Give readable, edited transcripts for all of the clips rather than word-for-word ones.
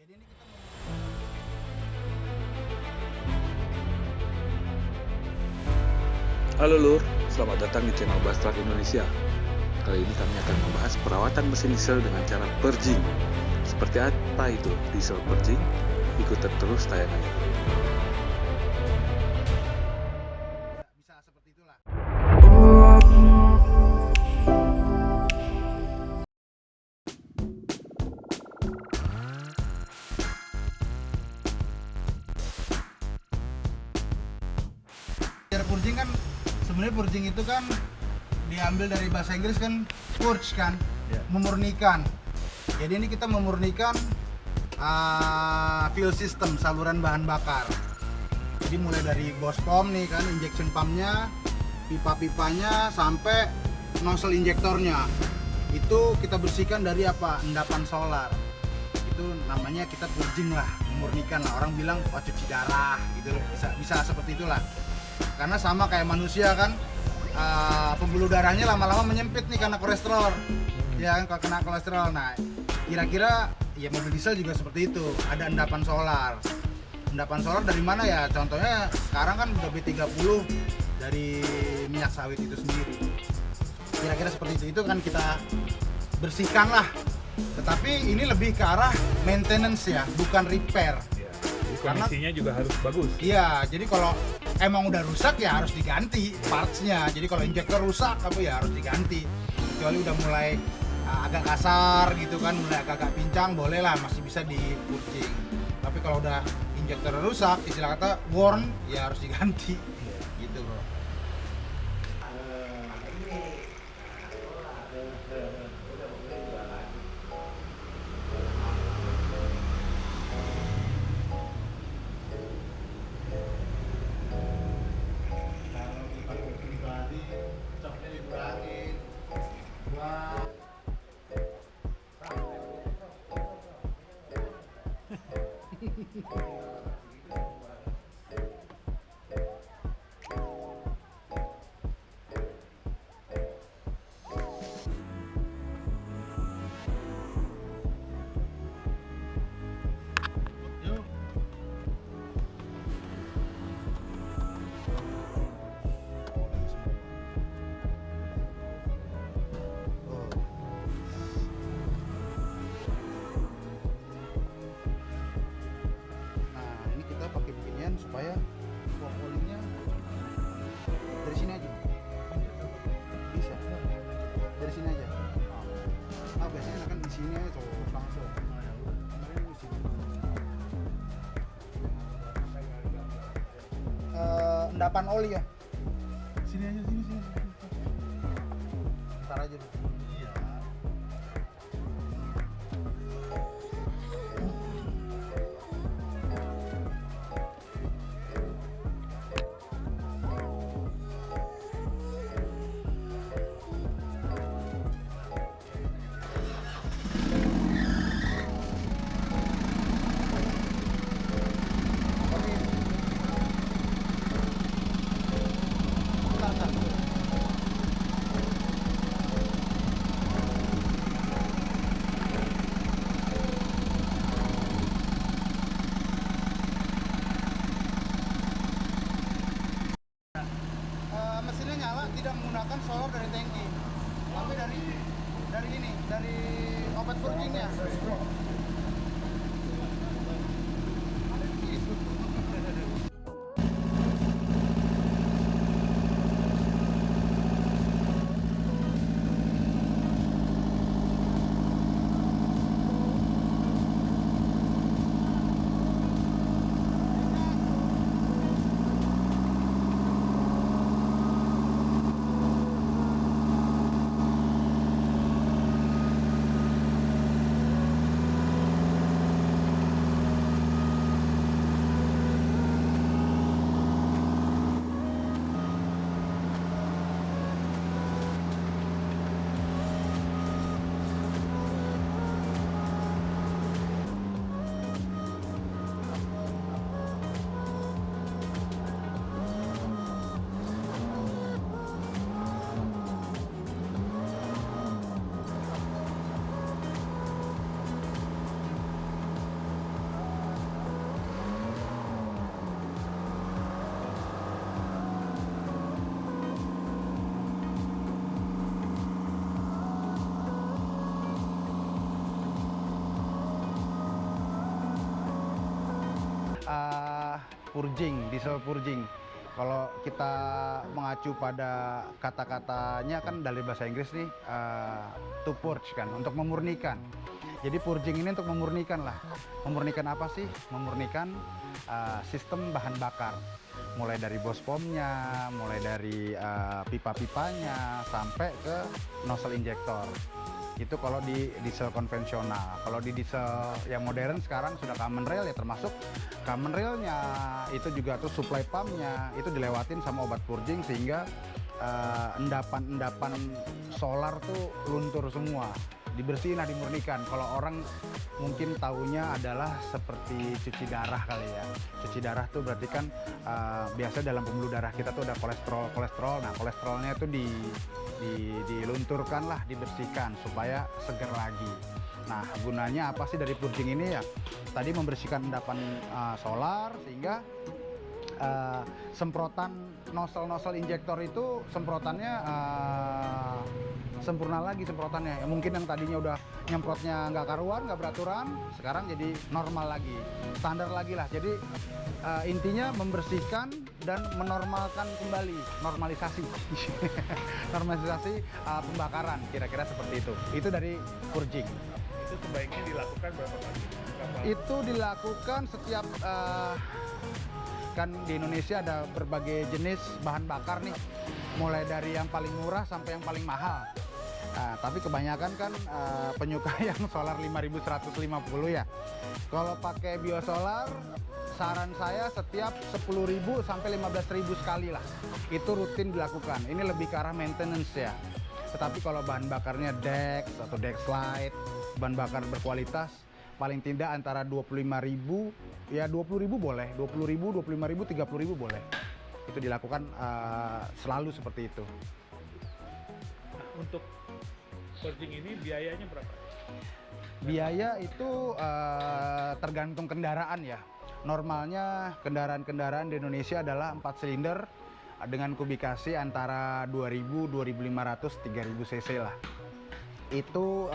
Jadi ini kita Halo Lur, selamat datang di channel Bastard Indonesia. Kali ini kami akan membahas perawatan mesin diesel dengan cara purging. Seperti apa itu diesel purging? Ikuti terus tayangannya. bisa seperti itulah. Cara purging kan sebenarnya purging itu kan diambil dari bahasa Inggris kan purge kan, memurnikan. Jadi ini kita memurnikan fuel system, saluran bahan bakar. Jadi mulai dari bos pom nih kan, injection pumpnya, pipa-pipanya sampai nozzle injektornya. Itu kita bersihkan dari apa? Endapan solar. Itu namanya kita purging lah, memurnikan lah. Orang bilang wah cuci darah gitu loh. Bisa seperti itulah. Karena sama kayak manusia kan, pembuluh darahnya lama-lama menyempit nih karena kolesterol. Ya kan, kalau kena kolesterol. Nah, kira-kira ya mobil diesel juga seperti itu, ada endapan solar. Endapan solar dari mana ya? Contohnya sekarang kan udah B30 dari minyak sawit itu sendiri. Kira-kira seperti itu kan kita bersihkan lah. Tetapi ini lebih ke arah maintenance ya, bukan repair. Kondisinya juga harus bagus. Iya, jadi kalau emang udah rusak ya harus diganti partsnya. Jadi kalau injektor rusak apa ya harus diganti. Kecuali udah mulai agak kasar gitu kan, mulai agak-agak pincang, boleh lah masih bisa di purging. Tapi kalau udah injektor rusak, istilah kata worn, ya harus diganti. Gitu bro. Nah, ini kita pakai beginian supaya poling-polingnya dari sini aja. Bisa. Dari sini aja. Ah, biasanya kan di sini aja tuh langsung. Kemarin di sini. Endapan oli ya. Sini aja sini. Ntar aja dulu. Iya. Mesinnya nyala tidak menggunakan solar dari tangki, tapi dari obat purgingnya. purging, diesel purging. Kalau kita mengacu pada kata-katanya kan dari bahasa Inggris nih, to purge kan, untuk memurnikan. Jadi purging ini untuk memurnikan lah. Memurnikan apa sih? Memurnikan sistem bahan bakar. Mulai dari bospomnya, mulai dari pipa-pipanya, sampai ke nozzle injektor. Itu kalau di diesel konvensional. Kalau di diesel yang modern sekarang sudah common rail ya, termasuk common railnya itu juga tuh supply pumpnya itu dilewatin sama obat purging, sehingga endapan-endapan solar tuh luntur semua, dibersihin lah, dimurnikan. Kalau orang mungkin taunya adalah seperti cuci darah kali ya. Cuci darah tuh berarti kan biasa dalam pembuluh darah kita tuh ada kolesterol. Nah, kolesterolnya itu dilunturkan lah, dibersihkan supaya seger lagi. Nah, gunanya apa sih dari purging ini ya? Tadi membersihkan endapan solar, sehingga semprotan nozzle injektor itu semprotannya sempurna lagi semprotannya. Ya, mungkin yang tadinya udah nyemprotnya nggak karuan, nggak beraturan, sekarang jadi normal lagi, standar lagi lah. Jadi intinya membersihkan dan menormalkan kembali, normalisasi normalisasi pembakaran, kira-kira seperti itu. Itu dari purging. Itu sebaiknya dilakukan berapa kali? Itu dilakukan setiap kan di Indonesia ada berbagai jenis bahan bakar nih, mulai dari yang paling murah sampai yang paling mahal. Nah, tapi kebanyakan kan penyuka yang solar 5150 ya. Kalau pakai biosolar, saran saya setiap 10.000 sampai 15.000 sekali lah. Itu rutin dilakukan. Ini lebih ke arah maintenance ya. Tetapi kalau bahan bakarnya Dex atau Dexlite, bahan bakar berkualitas, paling tidak antara 25.000, ya 20.000 boleh, 20.000, 25.000, 30.000 boleh. Itu dilakukan selalu seperti itu. Nah, untuk purging ini biayanya berapa? Biaya itu tergantung kendaraan ya. Normalnya kendaraan-kendaraan di Indonesia adalah 4 silinder dengan kubikasi antara 2000, 2500, 3000 cc lah. Itu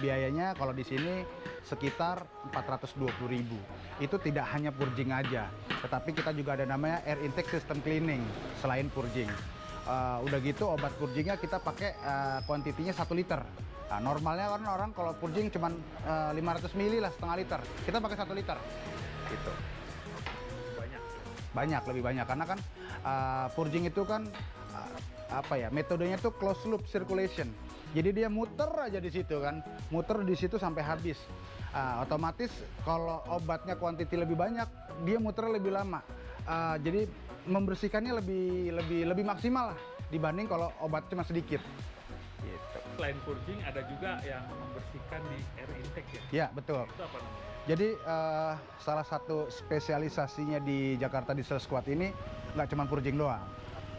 biayanya kalau di sini sekitar 420.000. Itu tidak hanya purging aja, tetapi kita juga ada namanya air intake system cleaning selain purging. Udah gitu obat purgingnya kita pakai kuantitinya 1 liter. Nah, normalnya kan orang kalau purging cuma 500 ml lah, setengah liter. Kita pakai 1 liter. Gitu. Banyak, lebih banyak karena kan purging itu kan apa ya, metodenya tuh closed loop circulation. Jadi dia muter aja di situ kan, muter di situ sampai habis. Otomatis kalau obatnya kuantiti lebih banyak, dia muter lebih lama. Jadi membersihkannya lebih maksimal lah dibanding kalau obat cuma sedikit. Gitu. Selain purging ada juga yang membersihkan di air intake ya? Ya, betul. Itu apa namanya? Jadi salah satu spesialisasinya di Jakarta Diesel Squad ini nggak cuma purging doang.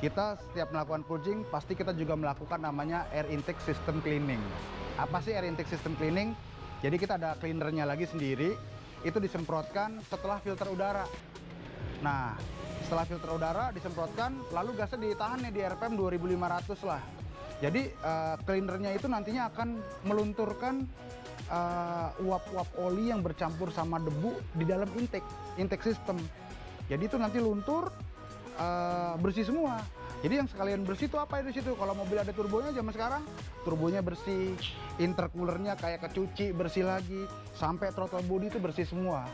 Kita setiap melakukan purging pasti kita juga melakukan namanya air intake system cleaning. Apa sih air intake system cleaning? Jadi kita ada cleanernya lagi sendiri, itu disemprotkan setelah filter udara. Nah, setelah filter udara disemprotkan, lalu gasnya ditahan nih di RPM 2500 lah. Jadi cleanernya itu nantinya akan melunturkan uap-uap oli yang bercampur sama debu di dalam intake system. Jadi itu nanti luntur, bersih semua. Jadi yang sekalian bersih itu apa di situ? Kalau mobil ada turbonya zaman sekarang, turbonya bersih, intercoolernya kayak kecuci, bersih lagi, sampai throttle body itu bersih semua.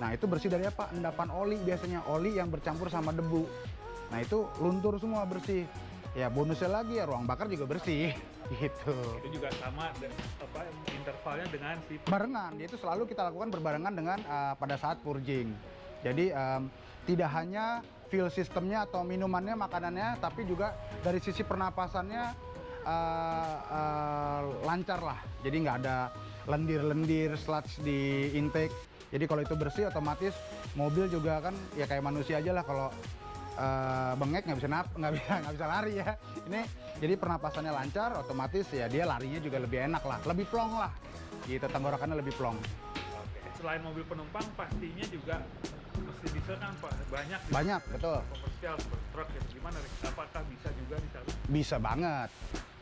Nah, itu bersih dari apa? Endapan oli, biasanya oli yang bercampur sama debu. Nah, itu luntur semua, bersih. Ya bonusnya lagi ya ruang bakar juga bersih gitu. Itu juga sama intervalnya dengan si barengan. Itu selalu kita lakukan berbarengan dengan pada saat purging. Jadi tidak hanya fuel sistemnya atau minumannya, makanannya, tapi juga dari sisi pernapasannya lancar lah. Jadi nggak ada lendir-lendir, sludge di intake. Jadi kalau itu bersih, otomatis mobil juga kan ya kayak manusia aja lah, kalau bengek nggak bisa lari ya. Ini jadi pernapasannya lancar, otomatis ya dia larinya juga lebih enak lah, lebih plong lah. Gitu, tenggorokannya lebih plong. Oke. Selain mobil penumpang, pastinya juga mesin diesel kan banyak. Banyak, betul. Komersial, truk gitu. Gimana, Rick? Apakah bisa juga di sana? Bisa banget.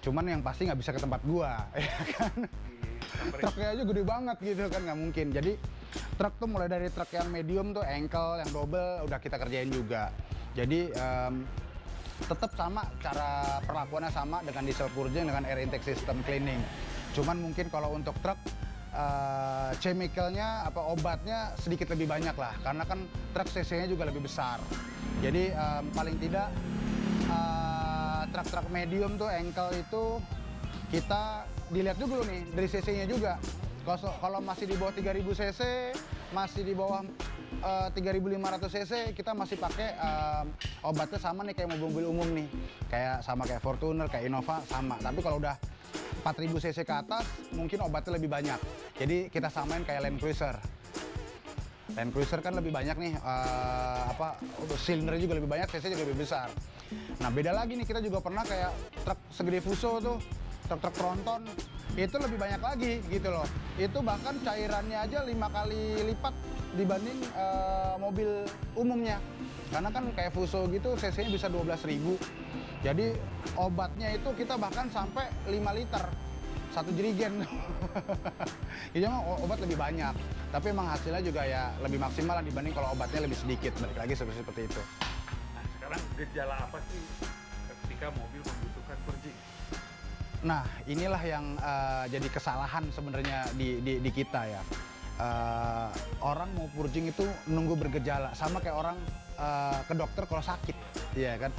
Cuman yang pasti nggak bisa ke tempat gua, ya kan? Truknya aja gede banget gitu kan, nggak mungkin. Jadi truk tuh mulai dari truk yang medium tuh, ankle, yang double udah kita kerjain juga. Jadi tetap sama, cara perlakuannya sama dengan diesel purging dengan air intake system cleaning. Cuman mungkin kalau untuk truk chemicalnya obatnya sedikit lebih banyak lah, karena kan truk cc-nya juga lebih besar. Jadi paling tidak truk-truk medium tuh ankle itu kita dilihat dulu nih dari cc-nya juga. Kalau masih di bawah 3000 cc, masih di bawah 3500 cc, kita masih pakai obatnya sama nih kayak mobil-mobil umum nih, kayak Fortuner, kayak Innova sama. Tapi kalau udah 4000 cc ke atas mungkin obatnya lebih banyak, jadi kita samain kayak Land Cruiser. Land Cruiser kan lebih banyak nih, silindernya juga lebih banyak, cc juga lebih besar. Nah beda lagi nih, kita juga pernah kayak truk segede Fuso tuh, truk tronton, itu lebih banyak lagi gitu loh. Itu bahkan cairannya aja 5 kali lipat dibanding mobil umumnya. Karena kan kayak Fuso gitu cc-nya bisa 12.000. Jadi obatnya itu kita bahkan sampai 5 liter, 1 jerigen. Jadi memang obat lebih banyak. Tapi emang hasilnya juga ya lebih maksimal dibanding kalau obatnya lebih sedikit. Balik lagi seperti itu. Nah, sekarang gejala apa sih ketika mobil membutuhkan purging? Nah, inilah yang jadi kesalahan sebenarnya di kita ya. Orang mau purging itu nunggu bergejala, sama kayak orang ke dokter kalau sakit, ya kan.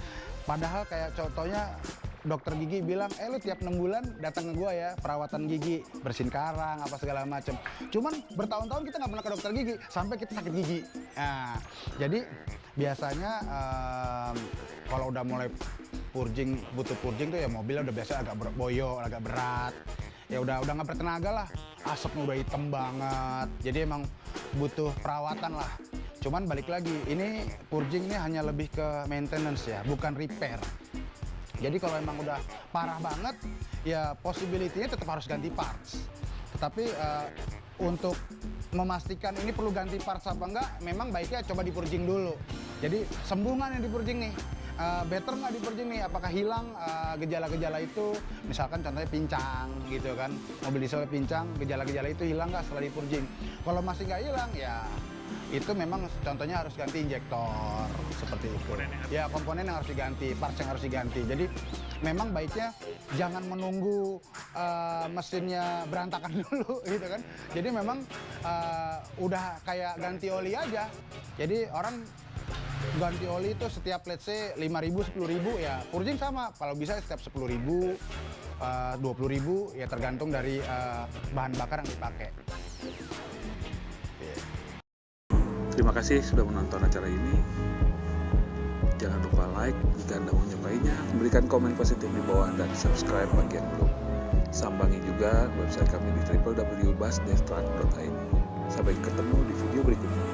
Padahal kayak contohnya dokter gigi bilang, lu tiap 6 bulan datang ke gua ya, perawatan gigi, bersihin karang, apa segala macam. Cuman bertahun-tahun kita nggak pernah ke dokter gigi, sampai kita sakit gigi. Nah, jadi biasanya kalau udah mulai butuh purging tuh ya mobilnya udah biasa agak boyo, agak berat. Ya udah nggak bertenaga lah, asapnya udah hitam banget. Jadi emang butuh perawatan lah. Cuman balik lagi, ini purging ini hanya lebih ke maintenance ya, bukan repair. Jadi kalau emang udah parah banget, ya possibility-nya tetap harus ganti parts. Tetapi untuk memastikan ini perlu ganti parts apa enggak, memang baiknya coba di purging dulu. Jadi sembuh nggak nih di purging nih? Better nggak di purging nih? Apakah hilang gejala-gejala itu? Misalkan contohnya pincang gitu kan, mobil diesel pincang, gejala-gejala itu hilang nggak setelah di purging? Kalau masih nggak hilang ya itu memang contohnya harus ganti injektor seperti itu. Komponen yang harus diganti, parts yang harus diganti. Jadi memang baiknya jangan menunggu mesinnya berantakan dulu gitu kan. Jadi memang udah kayak ganti oli aja. Jadi orang ganti oli itu setiap let's say 5.000, 10.000 ya purging sama. Kalau bisa setiap 10.000, 20.000 ya tergantung dari bahan bakar yang dipakai. Terima kasih sudah menonton acara ini. Jangan lupa like jika Anda menyukainya, berikan komen positif di bawah, dan subscribe bagian grup. Sambangi juga website kami di www.busdestruct.id. Sampai ketemu di video berikutnya.